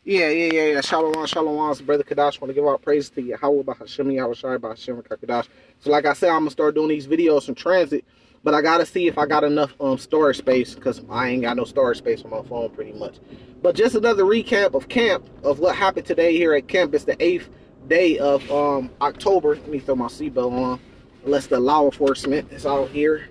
Yeah. Shalom, shalom. It's Brother Kadash. Want to give out praise to Yahweh, Bahashim, Yahweh Shai, Bahashim, Kadash. So, like I said, I'm gonna start doing these videos from transit, but I gotta see if I got enough storage space because I ain't got no storage space on my phone, pretty much. But just another recap of camp of what happened today here at camp. It's the 8th day of October. Let me throw my seatbelt on, unless the law enforcement is out here.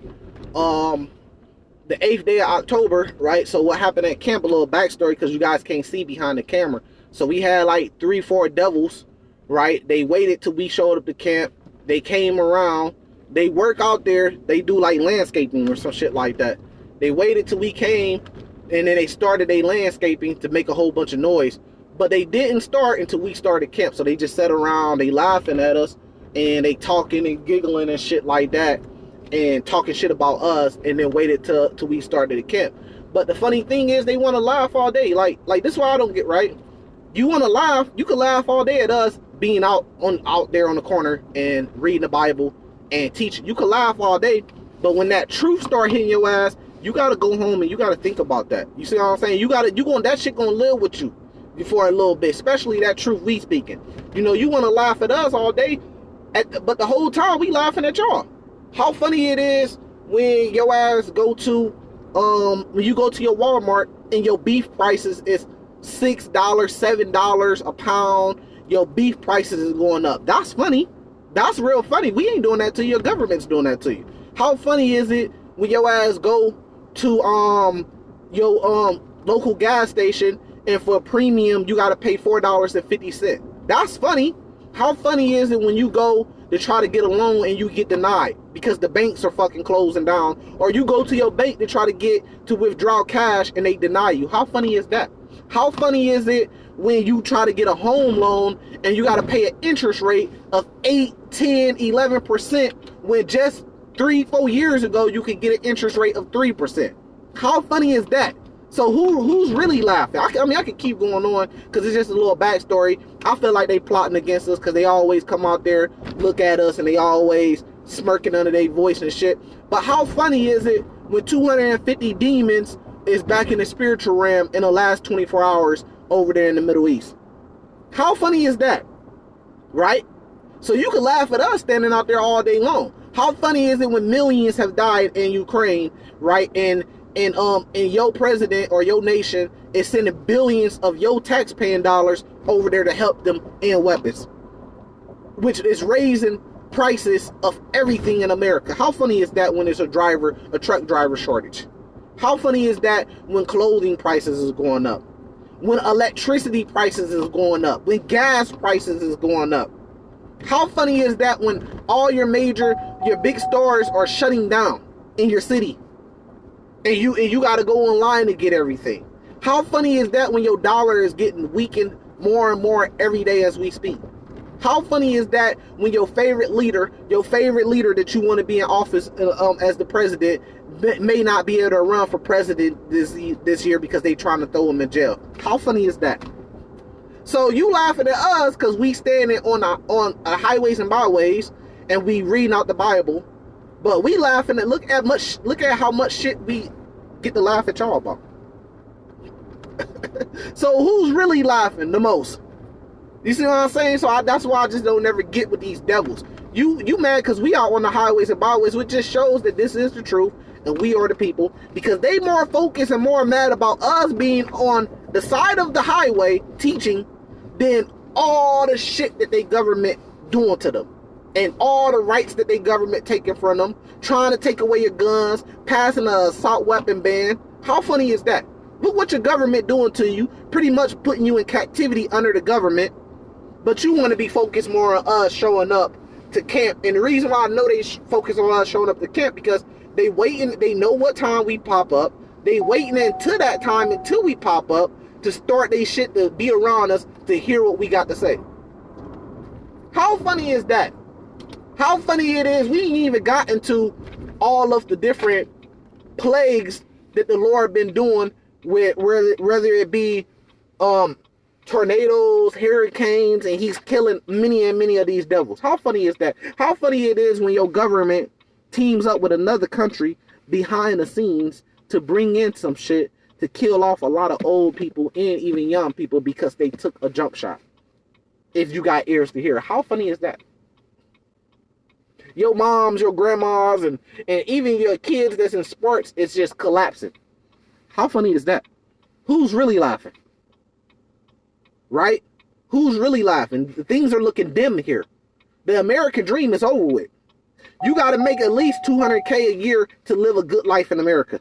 The 8th day of October, right? So what happened at camp, a little backstory, because you guys can't see behind the camera. So we had like 3-4 devils, right? They waited till we showed up to camp. They came around. They work out there. They do like landscaping or some shit like that. They waited till we came, and then they started their landscaping to make a whole bunch of noise. But they didn't start until we started camp. So they just sat around, they laughing at us, and they talking and giggling and shit like that, and talking shit about us, and then waited till we started the camp. But the funny thing is, they want to laugh all day. Like this is why I don't get right. You want to laugh, you can laugh all day at us being out there on the corner and reading the Bible and teaching. You can laugh all day, but when that truth start hitting your ass, you gotta go home and you gotta think about that. You see what I'm saying? That shit gonna live with you for a little bit, especially that truth we speaking. You know, you want to laugh at us all day, but the whole time we laughing at y'all. How funny it is when your ass go to when you go to your Walmart and your beef prices is $6, $7 a pound. Your beef prices is going up. That's funny. That's real funny. We ain't doing that to you. Your government's doing that to you. How funny is it when your ass go to your local gas station and for a premium you gotta pay $4.50? That's funny. How funny is it when you go to try to get a loan and you get denied because the banks are fucking closing down, or you go to your bank to try to withdraw cash and they deny you? How funny is that? How funny is it when you try to get a home loan and you got to pay an interest rate of 8, 10, 11% when just 3-4 years ago you could get an interest rate of 3%? How funny is that? So who's really laughing? I could keep going on because it's just a little backstory. I feel like they plotting against us because they always come out there, look at us, and they always smirking under their voice and shit. But how funny is it when 250 demons is back in the spiritual realm in the last 24 hours over there in the Middle East? How funny is that? Right? So you can laugh at us standing out there all day long. How funny is it when millions have died in Ukraine, right? And your president or your nation is sending billions of your taxpaying dollars over there to help them in weapons, which is raising prices of everything in America. How funny is that when there's a truck driver shortage? How funny is that when clothing prices is going up, when electricity prices is going up, when gas prices is going up? How funny is that when all your big stores are shutting down in your city? And you got to go online to get everything? How funny is that when your dollar is getting weakened more and more every day as we speak? How funny is that when your favorite leader that you want to be in office as the president may not be able to run for president this year because they trying to throw him in jail? How funny is that? So you laughing at us because we standing on highways and byways and we reading out the Bible. But we laughing at look at how much shit we get to laugh at y'all about. So who's really laughing the most? You see what I'm saying? So that's why I just don't never get with these devils. You mad because we out on the highways and byways, which just shows that this is the truth and we are the people, because they more focused and more mad about us being on the side of the highway teaching than all the shit that they government doing to them. And all the rights that they government taking from them, trying to take away your guns, passing an assault weapon ban. How funny is that? Look what your government doing to you, pretty much putting you in captivity under the government. But you want to be focused more on us showing up to camp. And the reason why I know they focus on us showing up to camp, because they waiting, they know what time we pop up. They waiting until that time, until we pop up, to start they shit to be around us to hear what we got to say. How funny is that? How funny it is we ain't even got into all of the different plagues that the Lord been doing, with whether it be tornadoes, hurricanes, and he's killing many and many of these devils. How funny is that? How funny it is when your government teams up with another country behind the scenes to bring in some shit to kill off a lot of old people and even young people because they took a jump shot. If you got ears to hear. How funny is that? Your moms, your grandmas, and even your kids that's in sports, it's just collapsing. How funny is that? Who's really laughing? Right? Who's really laughing? Things are looking dim here. The American dream is over with. You got to make at least $200K a year to live a good life in America.